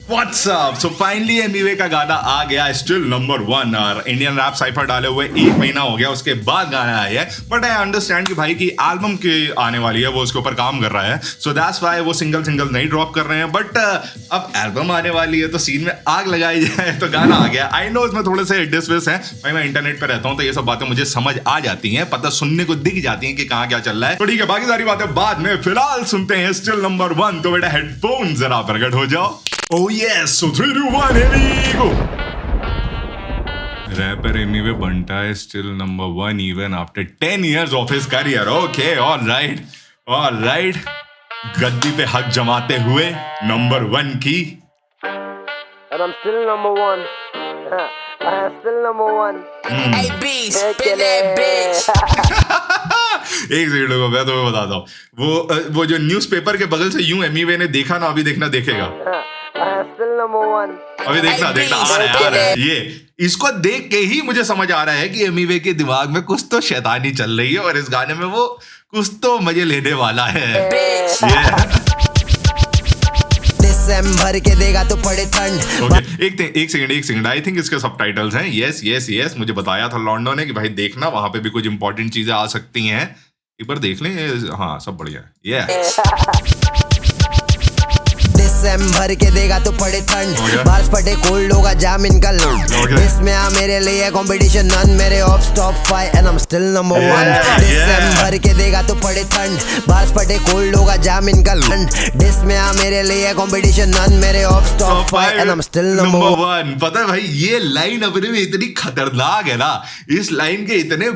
WhatsApp so finally Emiway का गाना आ गया, स्टिल नंबर 1 और इंडियन रैप साइफर डाले हुए 1 महीना हो गया, उसके बाद गाना आया है। बट आई अंडरस्टैंड कि भाई की एल्बम की आने वाली है, वो उसके ऊपर काम कर रहा है, सो दैट्स व्हाई वो सिंगल नहीं ड्रॉप कर रहे हैं। बट अब एल्बम आने वाली है तो सीन में आग लगाई जाए तो गाना आ गया। आई नो इसमें थोड़े से डिसविस हैं भाई, मैं इंटरनेट पे रहता हूँ तो ये सब बातें मुझे समझ आ जाती हैं, पता सुनने को दिख जाती हैं कि कहाँ क्या चल रहा है। तो ठीक है, बाकी सारी बातें बाद में, फिलहाल सुनते हैं स्टिल नंबर 1। तो बेटा हेडफोन जरा प्रकट हो जाओ। Oh yes, so 3, 2, 1, here we go. Rapper Emiwe Bunta is still number 1 even after 10 years of his career. Okay, all right. गद्दी पे हक जमाते हुए नंबर 1 की. And I'm still number 1. I'm still number 1. Hey B, spin that bitch. एक second को मैं तुम्हें बताता हूँ, वो जो न्यूज़पेपर के बगल से यूं एमिवे ने देखा ना, अभी देखना देखेगा, Still number 1. अभी देखना आ रहा है। ये इसको देख के ही मुझे समझ आ रहा है कि एमिवे के दिमाग में कुछ तो शैतानी चल रही है और इस गाने में वो कुछ तो मजे लेने वाला है। भर के देगा तो पड़े ठंड। एक सेकंड आई थिंक इसके सबटाइटल्स हैं। यस मुझे बताया था लॉन्डो ने कि भाई देखना वहां पे भी कुछ इंपॉर्टेंट चीजें आ सकती हैं, एक बार देख लें। हाँ, सब बढ़िया है। भर के देगा तो पड़े ठंड, बारिश पड़े कोल्ड होगा जामिन का लंड। इसमें आ मेरे लिए कंपटीशन नन, मेरे ops top 5 and I am still number 1। भर के देगा तो पड़े ठंड, बारिश पड़े कोल्ड होगा जामिन का लंड। इसमें आ मेरे लिए कंपटीशन नन, मेरे ops top 5 and I am still number 1। पता है भाई, ये लाइन अपने में इतनी खतरनाक है ना, इस लाइन के इतने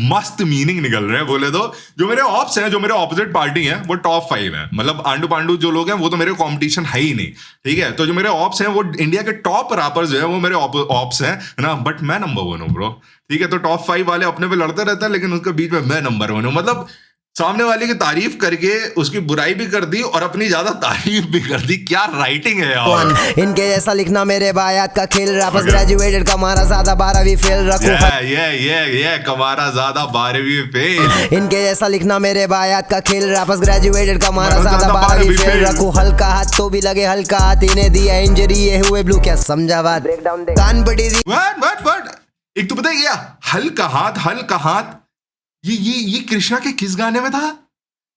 मस्त मीनिंग निकल रहे हैं। बोले तो जो मेरे ऑप्स हैं, जो मेरे ऑपोजिट पार्टी हैं, वो टॉप 5 है। मतलब आंडू पांडू जो लोग हैं वो तो मेरे कॉम्पिटिशन है ही नहीं, ठीक है। तो जो मेरे ऑप्स हैं वो इंडिया के टॉप रैपर्स जो है वो मेरे ऑप्स हैं ना, बट मैं नंबर 1 हूँ ब्रो, ठीक है। तो टॉप 5 वाले अपने पे लड़ते रहते हैं, लेकिन उसके बीच में मैं नंबर 1 हूँ। मतलब सामने वाले की तारीफ करके उसकी बुराई भी कर दी और अपनी ज्यादा तारीफ भी कर दी। क्या राइटिंग है यार। इनके जैसा लिखना मेरे बायात का खेल, रैपर्स ग्रेजुएटेड कमारा ज्यादा 12वीं फेल रखूं। ये कमारा ज्यादा 12वीं फेल। इनके जैसा लिखना मेरे बायात का खेल, रैपर्स ग्रेजुएटेड कमारा ज्यादा 12वीं फेल रखूं। हल्का हाथ तो भी लगे हल्का हाथ, इन्हें दिया इंजरी ये हुए ब्लू, क्या समझा बात। कान बड़ी दी व्हाट एक तो पता है क्या, हल्का हाथ ये कृष्णा के किस गाने में था?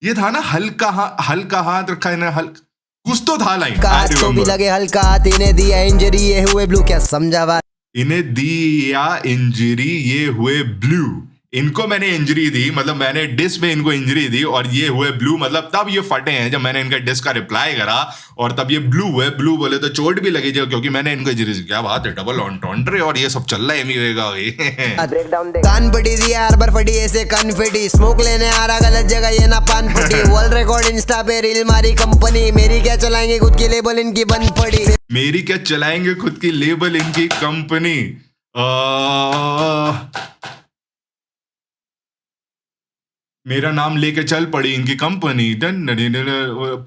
ये था ना हल्का हाथ रखा है ना, कुछ तो था लाइन। तो भी लगे हल्का हाथ, इन्हें दिया इंजरी ये हुए ब्लू, क्या समझा बात। इन्हें दिया इंजरी ये हुए ब्लू, इनको मैंने इंजरी दी, मतलब मैंने डिस में इनको इंजरी दी और ये हुए ब्लू, मतलब तब ये फटे हैं जब मैंने इनका डिस का रिप्लाई करा और तब ये ब्लू हुए। ब्लू बोले तो चोट भी लगी जो, क्योंकि मैंने इनको इंजरी दी। क्या बात है, डबल ऑन्टॉन्ट्रे और ये सब चल रहा है एमिवे का। कान बड़ी दी यार बर फटी ऐसे कन्फेटी, स्मोक लेने आ रहा गलत जगह ये ना पान फटी। वर्ल्ड रिकॉर्ड इंस्टा पे रील मारी कंपनी, मेरी क्या चलाएंगे खुद की लेबल इनकी बंद पड़ी। मेरी क्या चलाएंगे खुद की लेबल इनकी कंपनी। मेरा नाम लेके चल पड़ी इनकी कंपनी।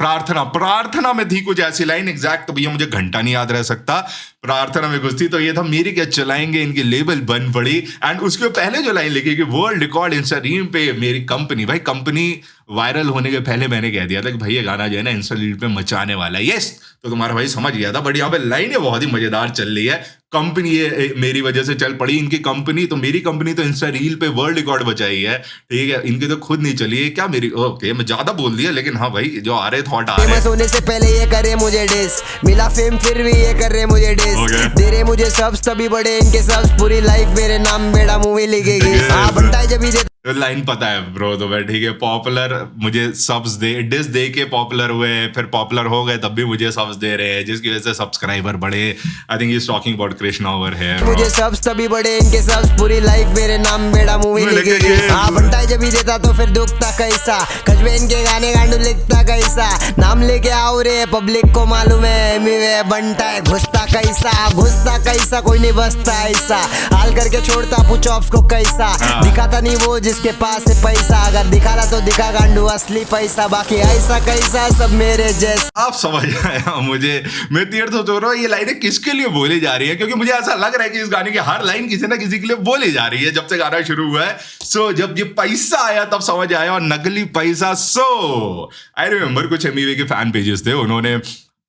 प्रार्थना में थी कुछ ऐसी लाइन एग्जैक्ट, तो भैया मुझे घंटा नहीं याद रह सकता। प्रार्थना में कुछ थी, तो ये था मेरी क्या चलाएंगे इनकी लेबल बन पड़ी। एंड उसके पहले जो लाइन लिखी कि वर्ल्ड रिकॉर्ड इंस्टा रील पे मेरी कंपनी। भाई कंपनी वायरल होने के पहले मैंने कह दिया था कि भाई ये गाना जो है ना इंस्टा रील पे मचाने वाला है। यस, तो तुम्हारा भाई समझ गया था। बट यहाँ पे लाइनें बहुत ही मजेदार चल रही है। कंपनी ये मेरी वजह से चल पड़ी इनकी कंपनी, तो मेरी कंपनी तो इंस्टा रील पे वर्ल्ड रिकॉर्ड बचाई है, ठीक है। इनकी तो खुद नहीं चली है क्या मेरी। ओके, मैं ज्यादा बोल दिया, लेकिन हाँ भाई जो आ रहे थॉट आ रहे हैं। होने से पहले ये करे मुझे डिस, मिला फेम फिर भी ये कर रहे मुझे डिस। दे रहे मुझे सब्स तभी बड़े इनके सब्स, पूरी लाइफ मेरे नाम बेड़ा मूवी लिखेगी। हाँ बनता है जब ही लाइन पता है ब्रो, तो ठीक है। पॉपुलर मुझे सब्स दे, डिस दे के पॉपुलर हुए, फिर पॉपुलर हो गए तब भी मुझे सब्स दे रहे हैं, जिसकी वजह से सब्सक्राइबर बढ़े। I think is talking about Krishna over here. मुझे सब्स तभी बड़े इनके सब्स, पूरी लाइफ मेरे नाम बेड़ा मूवी लिखेगी। हाँ बनता है जब ही देता तो फिर दुखता कैसा, खजबे इनके गाने गांडू लिखता कैसा। नाम लेके आओ रे पब्लिक को मालूम है एमिवे बनता है, घुसता कैसा कोई नहीं बसता ऐसा। हाल करके छोड़ता पूछो ऑप्स को कैसा, दिखाता नहीं वो जिसके पास है पैसा। अगर दिखा रहा तो दिखा गांडू असली पैसा, बाकी ऐसा कैसा सब मेरे जैसा। आप समझ आया मुझे। मैं तीर्थ सोच रहा हूँ ये लाइनें किसके लिए बोली जा रही है, क्योंकि मुझे ऐसा लग रहा है कि इस गाने की हर लाइन किसी ना किसी के लिए बोली जा रही है जब से गाना शुरू हुआ है। सो जब ये पैसा आया तब समझ आया, और नकली पैसा। सो आई रिमेम्बर कुछ एमिवे के फैन पेजेस थे, उन्होंने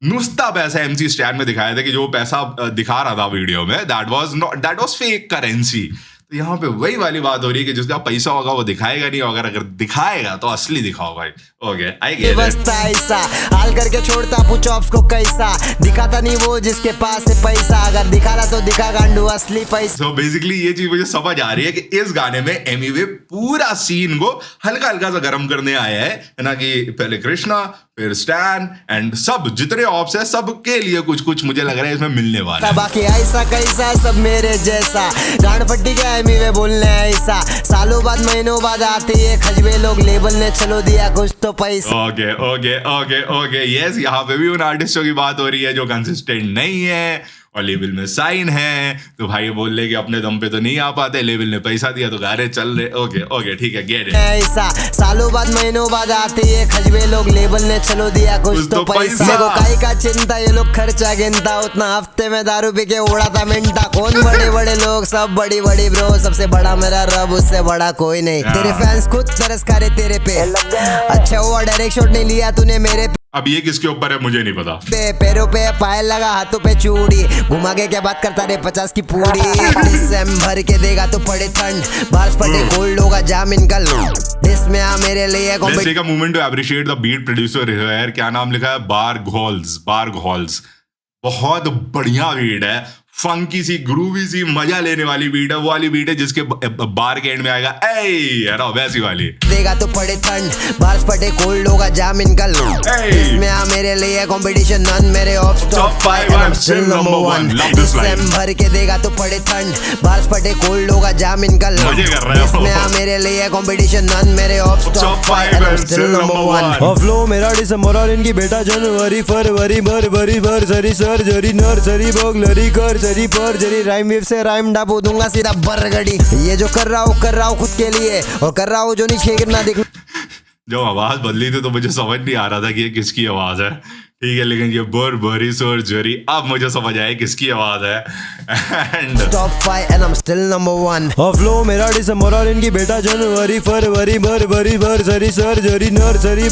नुस्ता पैसा एमसी स्टैन में दिखाया था कि जो पैसा दिखा रहा था वीडियो में दैट वाज फेक करेंसी। तो यहाँ पे वही वाली बात हो रही है कि जिसका पैसा होगा वो दिखाएगा नहीं, अगर दिखाएगा तो असली दिखाओ भाई। Okay I get it. ऐसा हाल करके छोड़ता पूछो ऑप्स को कैसा, दिखाता नहीं वो जिसके पास है पैसा, अगर दिखा रहा तो दिखा गांडू असली पैसा। So बेसिकली ये चीज मुझे समझ आ रही है कि इस गाने में एमी वे पूरा सीन को हल्का हल्का सा गर्म करने आया है ना, कि पहले कृष्णा फिर स्टैन एंड सब जितने ऑप्स है सबके लिए कुछ कुछ मुझे लग रहा है इसमें मिलने वाला है। बाकी ऐसा कैसा सब मेरे जैसा, गांड फट्टी क्या एमी वे बोलने ऐसा, सालों बाद महीनों बाद आते ये खजवे लोग, लेबल ने चलो दिया कुछ तो पैसा। Okay okay okay okay yes, यहाँ पे भी उन आर्टिस्टों की बात हो रही है जो कंसिस्टेंट नहीं है और लेबल में साइन है, तो भाई बोल ले कि अपने दम पे तो नहीं आ पाते, लेबल ने पैसा दिया तो गाने चल रहे। ओके ओके ठीक है गेट इट। ऐसा सालों बाद महीनों बाद आते ये खजवे लोग, लेबल ने चलो दिया कुछ तो पैसा। मेरे को काई का चिंता, ये लोग खर्चा गिनता, उतना हफ्ते में दारू पी के उड़ाता मिंटा। कौन बड़े बड़े लोग, सब बड़ी बड़ी ब्रो, सबसे बड़ा मेरा रब, उससे बड़ा कोई नहीं। तेरे फैंस खुद तरस करे तेरे पे, अच्छा हुआ डायरेक्ट शॉट नहीं लिया तूने मेरे पे। अब ये किसके ऊपर है मुझे नहीं पता। पैरों पे पायल लगा, हाथों पे चूड़ी, घुमा के क्या बात करता रे 50 की पूरी। दिसंबर के देगा तो पड़े ठंड, बारिश पड़े कोल्ड होगा जामिन कल, इसमें आ मेरे लिए Let's take a moment to appreciate the beat producer here। क्या नाम लिखा है? बार घोल्स। बहुत बढ़िया बीट है, फंकी सी ग्रूवी सी मजा लेने वाली बीट है, वो वाली बीट है जिसके बार के एंड में आएगा ए ना वैसी वाली। देगा तो पड़े ठंड, बारिश पड़े कोल्ड होगा जामिन कल, इसमें आ मेरे लिए कंपटीशन नन, मेरे of top 5 I am still number 1। दिसंबर के देगा तो पड़े ठंड, बारिश पड़े कोल्ड होगा जामिन कल, इसमें आ मेरे लिए कंपटीशन नन, मेरे of top 5 I am still number 1। और फ्लो मेरा दिसंबर और इनकी बेटा जनवरी फरवरी बरबरी बरसरी सर्जरी नर्सरी बगलरी कर सरी पर जरी, राइम वेव से राइम डाबू दूंगा सीधा बरगड़ी। ये जो कर रहा हूँ खुद के लिए, और कर रहा हूँ जो नहीं छेड़ ना दिख। जब आवाज बदली थी तो मुझे समझ नहीं आ रहा था कि ये किसकी आवाज है, ठीक है, लेकिन ये बरबरी सर्जरी अब मुझे समझ आया किसकी आवाज है। And top 5 and I am still number 1। और फ्लो मेरा दिसंबर और इनकी बेटा जनवरी फरवरी बरबरी बरसरी सर्जरी नर्सरी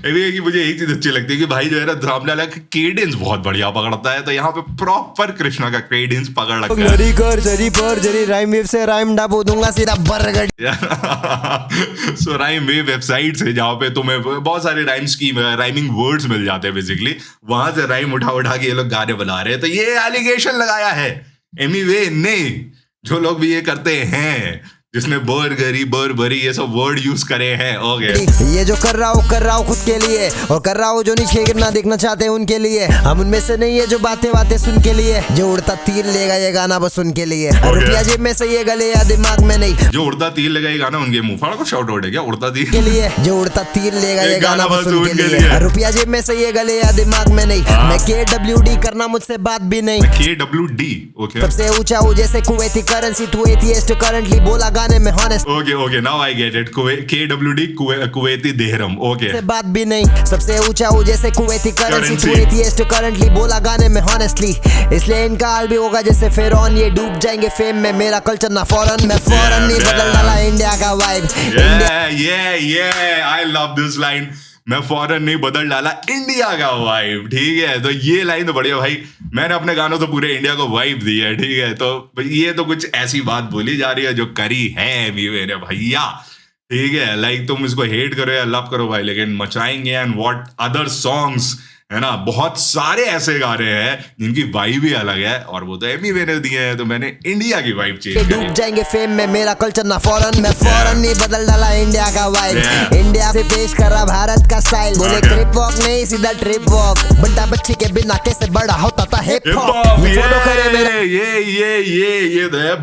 कि मुझे एक चीज अच्छी लगती है कि भाई जो है ना राम लाला का केडेंस बहुत बढ़िया पकड़ता है, तो यहाँ पे प्रॉपर कृष्णा का केडेंस पकड़ रखा है। कर सरी पर जरी, राइम वेव से राइम डाबू दूंगा सीधा बरगड़ी। सो राइम वेव वेबसाइट से जहाँ पे तुम्हें बहुत सारे राइमिंग वर्ड्स मिल जाते हैं, बेसिकली वहां से राइम उठा के ये लोग गाने बना रहे हैं। तो ये एलिगेशन लगाया है एमी वे ने, जो लोग भी ये करते हैं, जिसने बरबरी ये सब वर्ड यूज करे हैं। ओके ये जो कर रहा हूँ खुद के लिए, और कर रहा हूँ जो नहीं छेड़ ना देखना चाहते उनके लिए, हम उनमें से नहीं है जो बातें सुन के लिए, जो उड़ता तीर लेगा ये गाना बस उनके लिए, रुपया जेब में से ये गले या दिमाग में नहीं, जो उड़ता तीर लेगा ये गाना उनके मुंह फाड़ को शाउट आउट है क्या? उड़ता तीर के लिए, जो उड़ता तीर लेगा ये गाना बस उनके लिए, रुपया जेब में से ये गले या दिमाग में नहीं, मैं KWD करना मुझसे बात भी नहीं। KWD ओके, सबसे ऊंचा हूँ जैसे कुवैती करेंसी, तू एथियस्ट करंटली बोला गाने में honest. Okay now I get it. KWD Kuwaiti देहरम। ओके से बात भी नहीं, सबसे ऊंचा हूँ जैसे कुवैती करेंसी, तू एथियस्ट करंटली बोला गाने में हॉनेस्टली, इसलिए इनका हाल भी होगा जैसे फिरौन, ये डूब जाएंगे फेम में, मेरा कल्चर ना फॉरेन, मैं फॉरेन नहीं बदल डाला इंडिया का vibe. I love this line, मैं फॉरेन नहीं बदल डाला इंडिया का वाइब। ठीक है, तो ये लाइन तो बढ़िया भाई, मैंने अपने गानों से पूरे इंडिया को वाइब दी है। ठीक है, तो ये तो कुछ ऐसी बात बोली जा रही है जो करी है मेरे भैया। ठीक है, लाइक तुम इसको हेट करो या लव करो भाई, लेकिन मचाएंगे। एंड व्हाट अदर सॉन्ग्स है ना, बहुत सारे ऐसे गाने हैं जिनकी वाइब भी अलग है, और वो तो एमी वे ने दिए हैं, तो मैंने इंडिया की वाइब चेंज करी। डूब जाएंगे फेम में, मेरा कल्चर ना फॉरेन, मैं फॉरेन नहीं बदल डाला इंडिया का वाइब, इंडिया से पेश कर रहा भारत का स्टाइल, बोले ट्रिप वॉक नहीं सीधा ट्रिप वॉक, बंटा बच्ची के बिना कैसे बड़ा होता था हिप हॉप। ये तो है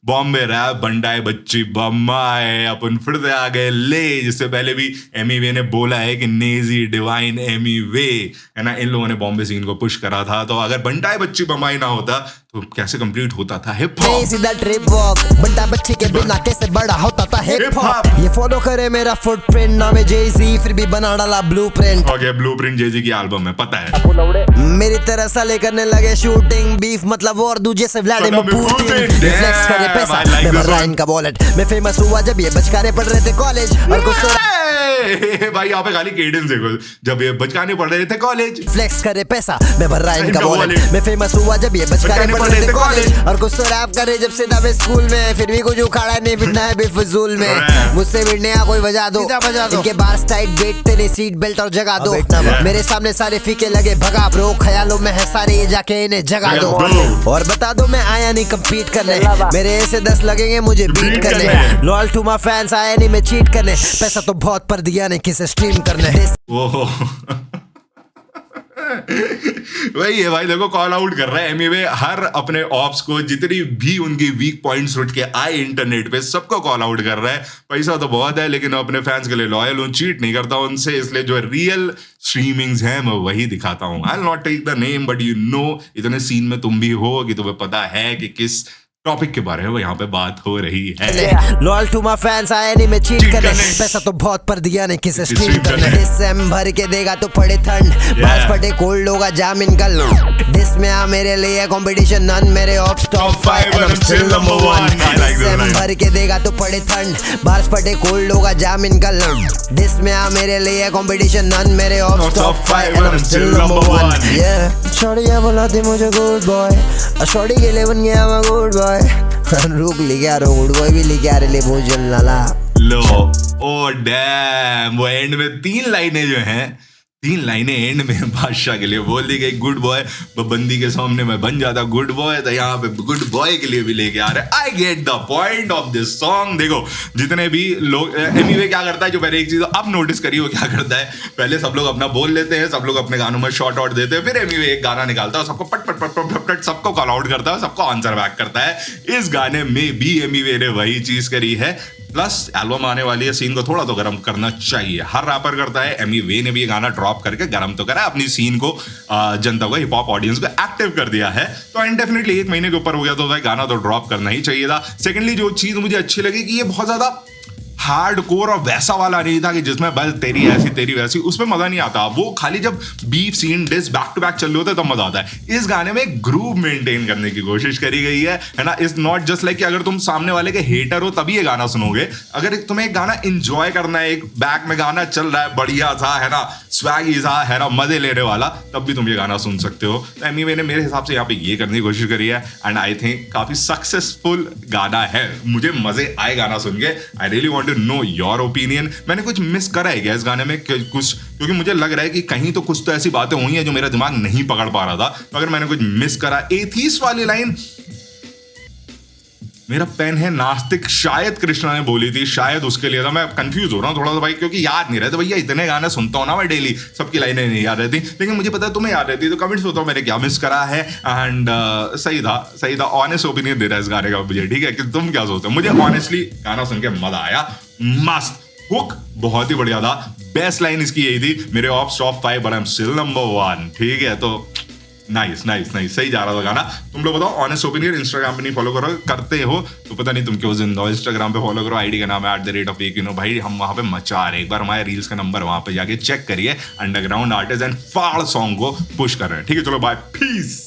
बॉम्बे रैप, बंटाए बच्ची बम्मा है, अपन फिर से आ गए ले, जिससे पहले भी एमी वे ने बोला है कि नेजी डिवाइन एमी वे है ना, इन लोगों ने बॉम्बे सीन को पुश करा था। तो अगर बंटाए बच्ची बम्बाई ना होता तो कैसे कंप्लीट होता था हिप नहीं हॉप। सीधा ट्रिप वॉक, बंटा बच्ची के बिना कैसे बड़ा होता था हिप हॉप। ये फॉलो करे मेरा फुटप्रिंट, नाम है जेजी, फिर भी बना डाला ब्लूप्रिंट। ओके, ब्लूप्रिंट जेजी की एल्बम है, पता है। मेरी तरह साले करने लगे शूटिंग, बीफ मतलब और दूजे से व्लादिमीर पुतिन। फ्लेक्स करे पैसा, मैं भर रहा इनका वॉलेट। मैं फेमस हुआ जब ये बचकाने पढ़ रहे थे कॉलेज, और कुछ तो भाई यहाँ पे खाली केडेंस देखो, जब ये बचकाने पढ़ रहे थे कॉलेज। फ्लेक्स करे पैसा, मैं भर रहा इनका वॉलेट। मैं फेमस हुआ जब ये बचकाने पढ़ रहे थे कॉलेज, और कुछ तो रैप करे जब से था मैं स्कूल में। फिर भी कुछ उखाड़ा नहीं, बिना है बेफजूल में। मुझसे भिड़ने का कोई वजह दो, इनके बार्स टाइट बैठते नहीं, सीट बेल्ट और जगा दो। मेरे सामने सारे फीके लगे भगा ब्रो, ख्यालों में है सारे, ये जाके इन्हें जगा दो। और बता दो मैं आया नहीं कम्पीट करने, मेरे ऐसे 10 लगेंगे मुझे बीट करने। लॉयल टू माय फैंस, आया नहीं मैं चीट करने, पैसा तो बहुत पर दिया नहीं किसे स्ट्रीम करने। ओहो वही है भाई, देखो कॉल आउट कर रहा है एमीवे हर अपने ऑप्स को, जितनी भी उनकी वीक पॉइंट्स उठ के आए इंटरनेट पे सबको कॉल आउट कर रहा है। पैसा तो बहुत है लेकिन अपने फैंस के लिए लॉयल हूँ, चीट नहीं करता उनसे, इसलिए जो रियल स्ट्रीमिंग्स हैं मैं वही दिखाता हूँ। I will not take the name but you know, इतने सीन में तुम भी हो कि तुम्हें पता है कि किस टॉपिक के बारे में यहाँ पे बात हो रही है। लॉयल टू माय फैंस, आया नहीं मैं चीट करने, पैसा तो बहुत पर दिया नहीं किसे स्ट्रीम करने। डिसम भर के देगा तो पड़े ठंड, बाज फटे कोल्ड होगा जाम इनका। दिस में आ मेरे लिए कंपटीशन नन, मेरे ops top 5 and I'm still number 1। डिसम भर के देगा तो पड़े ठंड, बाज फटे कोल्ड होगा जाम इनका। दिस में आ मेरे लिए कंपटीशन नन, मेरे ops top 5 and I'm still number 1। Yeah, शॉर्टियां बुलाती मुझे गुड बॉय, शॉर्टी के लिए बन गया मैं गुड बॉय। रुक लिया गुड बॉय भी लिखा रहे भोजन लाला लो। ओ डैम, वो एंड में 3 लाइनें जो हैं, 3 लाइनें एंड में बादशाह के लिए बोल दी गई। गुड बॉय, बंदी के सामने मैं बन जाता गुड बॉय, तो यहाँ पे गुड बॉय के लिए भी लेके आ रहे हैं। I get the point of this song. देखो जितने भी लोग, एनीवे क्या करता है, जो पहले एक चीज अब नोटिस करी वो क्या करता है, पहले सब लोग अपना बोल लेते हैं, सब लोग अपने गानों में शॉर्ट आउट देते हैं, फिर एनीवे एक गाना निकालता है, सबको पट पट पट पट पट सबको कॉल आउट करता है, सबको आंसर बैक करता है। इस गाने में भी एनीवे ने वही चीज करी है। प्लस एल्बम आने वाली है, सीन को थोड़ा तो गर्म करना चाहिए, हर रैपर करता है। एमीवे ने भी ये गाना ड्रॉप करके गर्म तो करा, अपनी सीन को, जनता को, हिप हॉप ऑडियंस को एक्टिव कर दिया है। तो इंडेफिनेटली 1 महीने के ऊपर हो गया तो भाई गाना तो ड्रॉप करना ही चाहिए था। सेकेंडली जो चीज मुझे अच्छी लगी कि ये बहुत ज्यादा हार्ड कोर और वैसा वाला नहीं था कि जिसमें बस तेरी ऐसी तेरी वैसी, उसमें मजा नहीं आता। वो खाली जब beef scene diss back to back चल रहे होते तब मजा आता है। इस गाने में ग्रूव मेंटेन करने की कोशिश करी गई है ना। इट्स नॉट जस्ट लाइक कि अगर तुम सामने वाले के हेटर हो तभी ये गाना सुनोगे, अगर तुम्हें एक गाना एंजॉय करना है, एक बैक में गाना चल रहा है बढ़िया सा है ना, स्वैगी सा है ना, मजे लेने वाला, तब भी तुम ये गाना सुन सकते हो। तो एमीवे ने मेरे हिसाब से यहाँ पे ये करने की कोशिश करी है एंड आई थिंक काफी सक्सेसफुल गाना है। मुझे मजे आए गाना सुन के। I really want to know your opinion. मैंने कुछ मिस करा है क्या इस गाने में कुछ, क्योंकि मुझे लग रहा है कि कहीं तो कुछ तो ऐसी बातें हुई हैं जो मेरा दिमाग नहीं पकड़ पा रहा था। तो अगर मैंने कुछ मिस करा, एथीस्ट वाली लाइन, मेरा पेन है नास्तिक, शायद कृष्णा ने बोली थी, शायद उसके लिए था। मैं कंफ्यूज हो रहा हूँ थोड़ा सा भाई, क्योंकि याद नहीं रहता भैया, इतने गाने सुनता हूँ ना मैं डेली, सबकी लाइनें नहीं याद रहती, लेकिन मुझे पता है तुम्हें याद रहती, तो कमेंट्स बताओ मैंने क्या मिस करा है। एंड सही था, ऑनेस्ट ओपिनियन दे रहा है इस गाने का मुझे, ठीक है, कि तुम क्या सोचते हो। मुझे ऑनेस्टली गाना सुन के मजा आया, मस्त हुक बहुत ही बढ़िया था। बेस्ट लाइन इसकी यही थी, मेरे ops top 5 but I am still number 1, ठीक है। तो नाइस नाइस नाइस, सही जा रहा था गाना। तुम लोग बताओ ऑनेस्ट ओपिनियन। इंस्टाग्राम पे नहीं फॉलो करो, करते हो तो पता नहीं तुम क्यों जिंदा हो। इंस्टाग्राम पे फॉलो करो, आईडी का नाम है @1 भाई, हम वहां पे मचा रहे हैं। एक बार हमारे रील्स का नंबर वहां पे जाके चेक करिए। अंडरग्राउंड आर्टिस्ट एंड फाड़ सॉन्ग को पुश कर रहे हैं, ठीक है। चलो बाय, पीस।